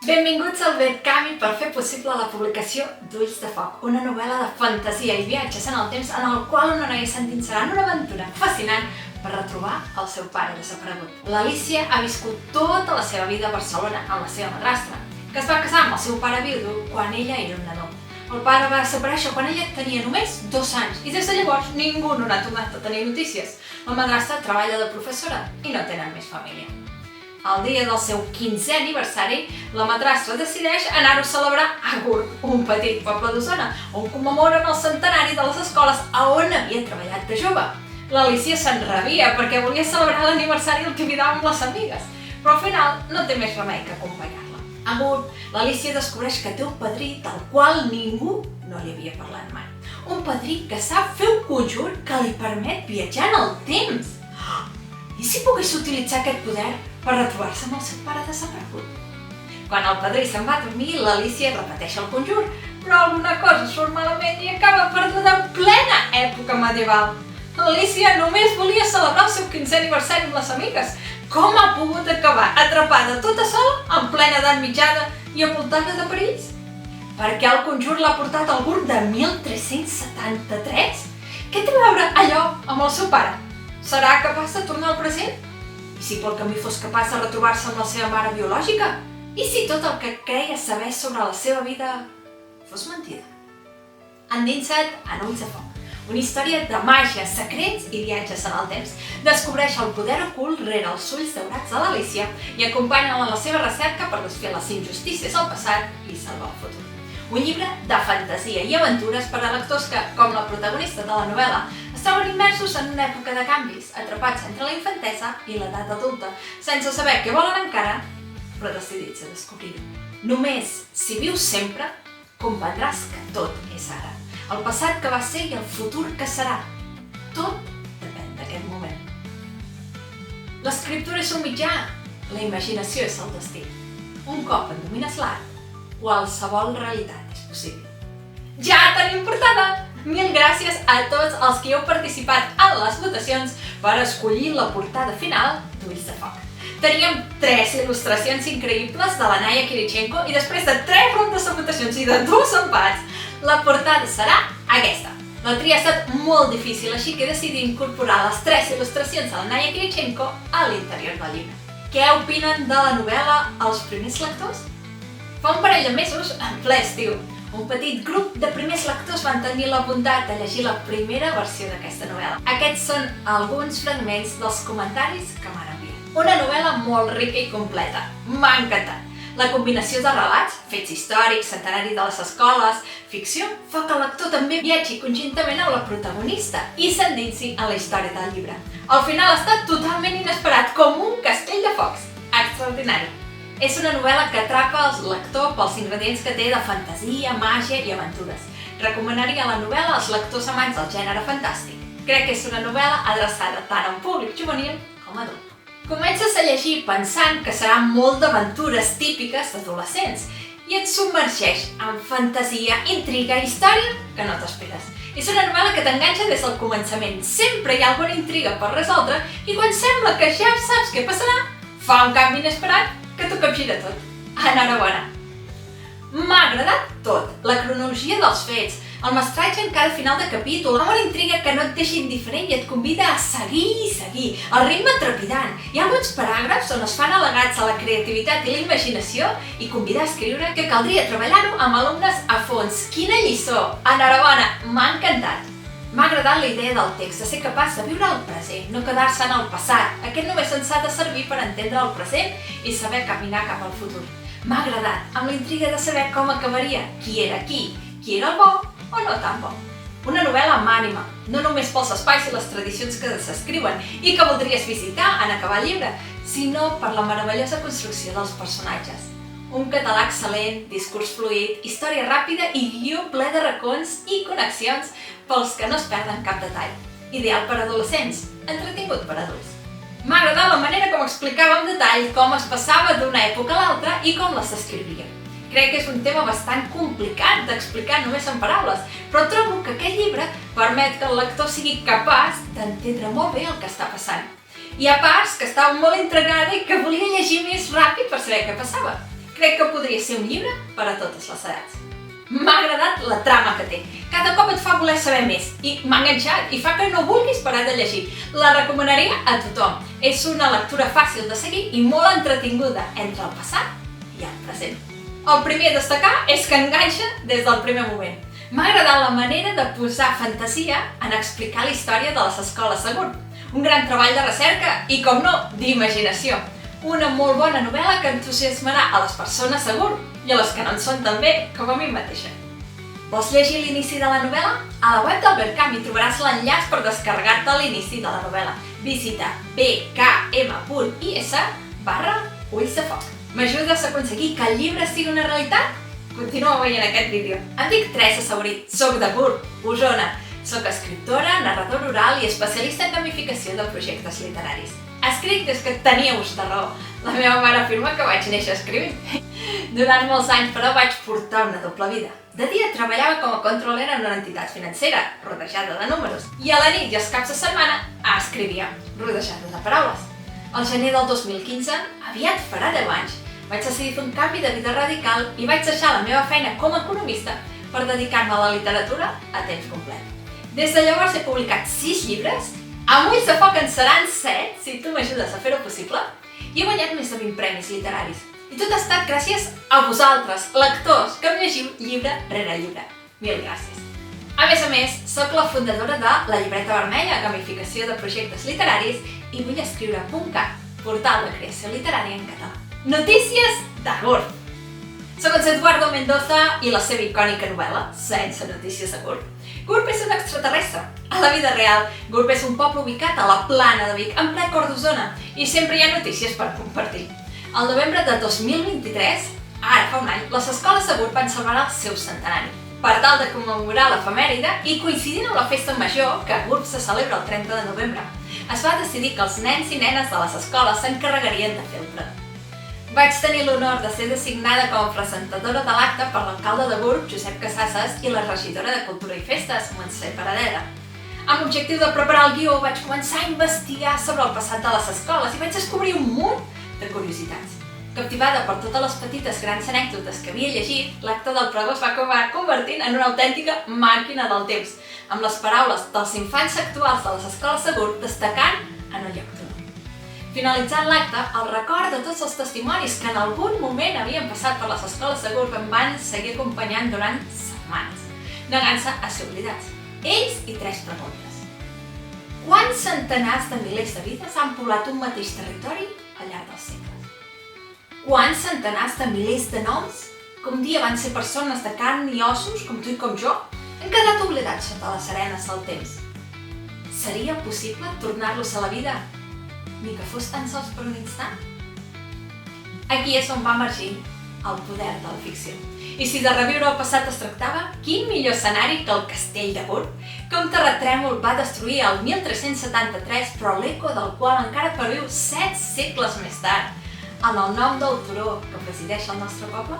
Benvinguts al webcami per fer possible la publicació d'Ulls de Foc, una novel·la de fantasia i viatges en el temps en el qual una noia s'endinsarà en una aventura fascinant per retrobar el seu pare desaparegut. L'Alícia ha viscut tota la seva vida a Barcelona amb la seva madrastra, que es va casar amb el seu pare viudo quan ella era un nadó. El pare va desaparèixer quan ella tenia només 2 anys i des de llavors ningú no n'ha tornat a tenir notícies. La madrastra treballa de professora i no tenen més família. El dia del seu 15è aniversari, la madrastra decideix anar-ho a celebrar a Gurb, un petit poble d'Osona, on commemoren el centenari de les escoles a on havia treballat de jove. L'Alícia s'enrabia perquè volia celebrar l'aniversari el que havia amb les amigues, però al final no té més remei que acompanyar-la. A Gurb, l'Alícia descobreix que té un padrí del qual ningú no li havia parlat mai. Un padrí que sap fer un conjur que li permet viatjar en el temps. I si pogués utilitzar aquest poder per retrobar-se amb el seu pare desaparegut? Quan el padrí se'n va a dormir, l'Alícia repeteix el conjur, però alguna cosa surt malament i acaba perduda en plena època medieval. L'Alícia només volia celebrar el seu 15è aniversari amb les amigues. Com ha pogut acabar atrapada tota sola en plena edat mitjana i envoltada de perills? Per què el conjur l'ha portat al Gurb de 1373? Què té a veure allò amb el seu pare? Serà capaç de tornar al present? I si pel camí fos capaç de retrobar-se amb la seva mare biològica? I si tot el que creia saber sobre la seva vida fos mentida? Endinsa't en Ulls de Foc, una història de màgia, secrets i viatges en el temps. Descobreix el poder ocult rere els ulls daurats de l'Alícia i acompanya-la en la seva recerca per desfer les injustícies del passat i salvar el futur. Un llibre de fantasia i aventures per a lectors que, com la protagonista de la novel·la, es troben immersos en una època de canvis, atrapats entre la infantesa i l'edat adulta, sense saber què volen encara, però decidits a descobrir-ho. Només si vius sempre, comprendràs que tot és ara. El passat que va ser i el futur que serà. Tot depèn d'aquest moment. L'escriptura és un mitjà, la imaginació és el destí. Un cop en domines l'art, qualsevol realitat és possible. Ja tenim portada! Mil gràcies a tots els que heu participat en les votacions per escollir la portada final d'Ulls de Foc. Teníem 3 il·lustracions increïbles de la Naya Kirichenko i després de 3 rondes de votacions i de 2 empats, la portada serà aquesta. La tria ha estat molt difícil, així que he decidit incorporar les 3 il·lustracions de la Naya Kirichenko a l'interior del llibre. Què opinen de la novel·la els primers lectors? Fa un parell de mesos, en ple estiu, un petit grup de primers lectors van tenir la bondat de llegir la primera versió d'aquesta novel·la. Aquests són alguns fragments dels comentaris que m'han enviat. Una novel·la molt rica i completa. M'ha encantat. La combinació de relats, fets històrics, centenari de les escoles, ficció, fa que el lector també viatgi conjuntament amb la protagonista i s'endinsi en la història del llibre. El final ha estat totalment inesperat, com un castell de focs. Extraordinari. És una novel·la que atrapa el lector pels ingredients que té de fantasia, màgia i aventures. Recomanaria la novel·la als lectors amants del gènere fantàstic. Crec que és una novel·la adreçada tant a un públic juvenil com adult. Comences a llegir pensant que serà molt d'aventures típiques d'adolescents i et submergeix en fantasia, intriga i història que no t'esperes. És una novel·la que t'enganxa des del començament. Sempre hi ha alguna intriga per resoldre i quan sembla que ja saps què passarà, fa un canvi inesperat que t'ho capgira tot. Enhorabona! M'ha agradat tot, la cronologia dels fets, el mestratge en cada final de capítol, amb una intriga que no et deixa indiferent i et convida a seguir i seguir, el ritme trepidant. Hi ha alguns paràgrafs on es fan al·legats a la creativitat i la imaginació i convidar a escriure que caldria treballar-ho amb alumnes a fons. Quina lliçó! Enhorabona! M'ha encantat! M'ha agradat la idea del text, de ser capaç de viure el present, no quedar-se en el passat. Aquest només ens ha de servir per entendre el present i saber caminar cap al futur. M'ha agradat, amb la intriga de saber com acabaria, qui era el bo o no tan bo. Una novel·la amb ànima, no només pels espais i les tradicions que s'escriuen i que voldries visitar en acabar el llibre, sinó per la meravellosa construcció dels personatges. Un català excel·lent, discurs fluid, història ràpida i guió ple de racons i connexions pels que no es perden cap detall. Ideal per adolescents, entretingut per adults. M'ha agradat la manera com explicava amb detall com es passava d'una època a l'altra i com les descrivia. Crec que és un tema bastant complicat d'explicar només en paraules, però trobo que aquest llibre permet que el lector sigui capaç d'entendre molt bé el que està passant. Hi ha parts que estava molt intrigada i que volia llegir més ràpid per saber què passava. Crec que podria ser un llibre per a totes les edats. M'ha agradat la trama que té. Cada cop et fa voler saber més i m'ha enganxat i fa que no vulguis parar de llegir. La recomanaria a tothom. És una lectura fàcil de seguir i molt entretinguda entre el passat i el present. El primer a destacar és que enganxa des del primer moment. M'ha agradat la manera de posar fantasia en explicar la història de les escoles de GURB. Un gran treball de recerca i, com no, d'imaginació. Una molt bona novel·la que entusiasmarà a les persones de GURB i a les que no en són tan bé com a mi mateixa. Vols llegir l'inici de la novel·la? A la web del Verkam hi trobaràs l'enllaç per descarregar-te l'inici de la novel·la. Visita bkm.is/ulls-de-foc. M'ajudes a aconseguir que el llibre sigui una realitat? Continua veient aquest vídeo. Em dic Teresa Saborit, soc de GURB, Osona. Soc escriptora, narradora oral i especialista en gamificació de projectes literaris. Escric des que tenia ús de raó. La meva mare afirma que vaig néixer escrivint. Durant molts anys, però, vaig portar una doble vida. De dia treballava com a controller en una entitat financera, rodejada de números, i a la nit i els caps de setmana escrivia, rodejada de paraules. Al gener del 2015, aviat farà 10 anys, vaig decidir fer un canvi de vida radical i vaig deixar la meva feina com a economista per dedicar-me a la literatura a temps complet. Des de llavors he publicat 6 llibres, amb Ulls de Foc en seran 7, si tu m'ajudes a fer-ho possible, i he guanyat més de 20 premis literaris. I tot ha estat gràcies a vosaltres, lectors, que em llegiu llibre rere llibre. Mil gràcies. A més, sóc la fundadora de La Llibreta Vermella, gamificació de projectes literaris, i vull escriure.cat, portal de creació literària en català. Notícies de GURB. Soc en Eduardo Mendoza i la seva icònica novel·la, Sense notícies de GURB. GURB és un extraterrestre. A la vida real, GURB és un poble ubicat a la Plana de Vic, en ple cor d'Osona, i sempre hi ha notícies per compartir. Al novembre de 2023, ara fa un any, les escoles de GURB van celebrar el seu centenari. Per tal de commemorar l'efemèride i coincidint amb la festa major, que a GURB se celebra el 30 de novembre, es va decidir que els nens i nenes de les escoles s'encarregarien de fer el pregó. Vaig tenir l'honor de ser designada com a presentadora de l'acte per l'alcalde de GURB, Josep Casasses, i la regidora de Cultura i Festes, Montse Paradera. Amb l'objectiu de preparar el guió, vaig començar a investigar sobre el passat de les escoles i vaig descobrir un munt de curiositats. Captivada per totes les petites grans anècdotes que havia llegit, l'acte del pregó es va acabar convertint en una autèntica màquina del temps, amb les paraules dels infants actuals de les escoles de GURB destacant en el lloc d'honor. Finalitzant l'acte, el record de tots els testimonis que en algun moment havien passat per les escoles de GURB em van seguir acompanyant durant setmanes, negant-se a ser oblidats. Ells i 3 preguntes. Quants centenars de milers de vides han poblat un mateix territori al llarg dels segles? Quants centenars de milers de noms, que un dia van ser persones de carn i ossos, com tu i com jo, han quedat oblidats sota les arenes del temps? Seria possible tornar-los a la vida, ni que fos tan sols per un instant? Aquí és on va emergir el poder de la ficció. I si de reviure el passat es tractava, quin millor escenari que el castell de GURB, que un terratrèmol va destruir el 1373, però l'eco del qual encara perviu 7 segles més tard, en el nom del turó que presideix el nostre poble?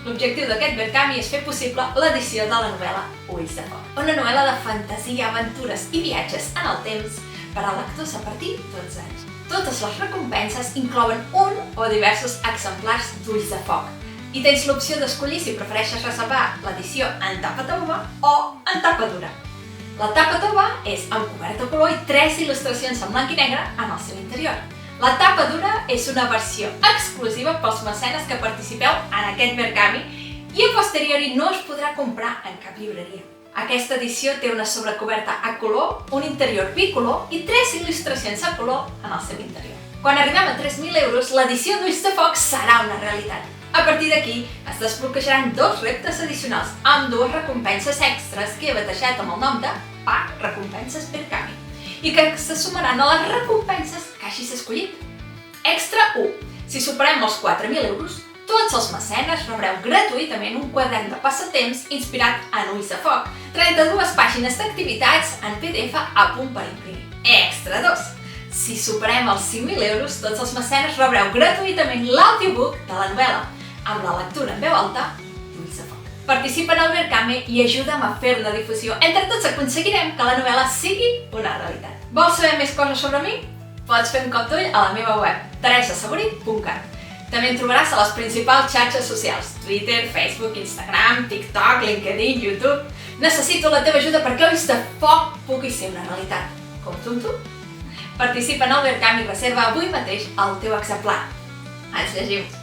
L'objectiu d'aquest Verkami és fer possible l'edició de la novel·la Ulls de Foc, una novel·la de fantasia, aventures i viatges en el temps per a lectors a partir de 12 anys. Totes les recompenses inclouen un o diversos exemplars d'Ulls de Foc i tens l'opció d'escollir si prefereixes reservar l'edició en tapa tova o en tapa dura. La tapa tova és amb coberta color i 3 il·lustracions en blanc i negre en el seu interior. La tapa dura és una versió exclusiva pels mecenes que participeu en aquest Verkami i a posteriori no es podrà comprar en cap llibreria. Aquesta edició té una sobrecoberta a color, un interior bicolor i 3 il·lustracions a color en el seu interior. Quan arribem a 3.000 euros, l'edició d'Ulls de Foc serà una realitat. A partir d'aquí, es desbloquejaran 2 reptes addicionals amb 2 recompenses extres que he batejat amb el nom de Pack Recompenses Verkami i que se sumaran a les recompenses que hagis escollit. Extra 1. Si superem els 4.000 euros, tots els mecenes rebreu gratuïtament un quadern de passatemps inspirat en Ulls de Foc, 32 pàgines d'activitats en PDF a punt per imprimir. Extra 2. Si superem els 5.000 euros, tots els mecenes rebreu gratuïtament l'audiobook de la novel·la, amb la lectura en veu alta d'Ulls de Foc. Participa en el Verkami i ajuda'm a fer-ne difusió. Entre tots aconseguirem que la novel·la sigui una realitat. Vols saber més coses sobre mi? Pots fer un cop d'ull a la meva web, teresasaborit.cat. També en trobaràs a les principals xarxes socials: Twitter, Facebook, Instagram, TikTok, LinkedIn, YouTube. Necessito la teva ajuda perquè Ulls de Foc pugui ser una realitat. Compto amb tu. Participa en el Verkami i reserva avui mateix el teu exemplar. Ens llegim!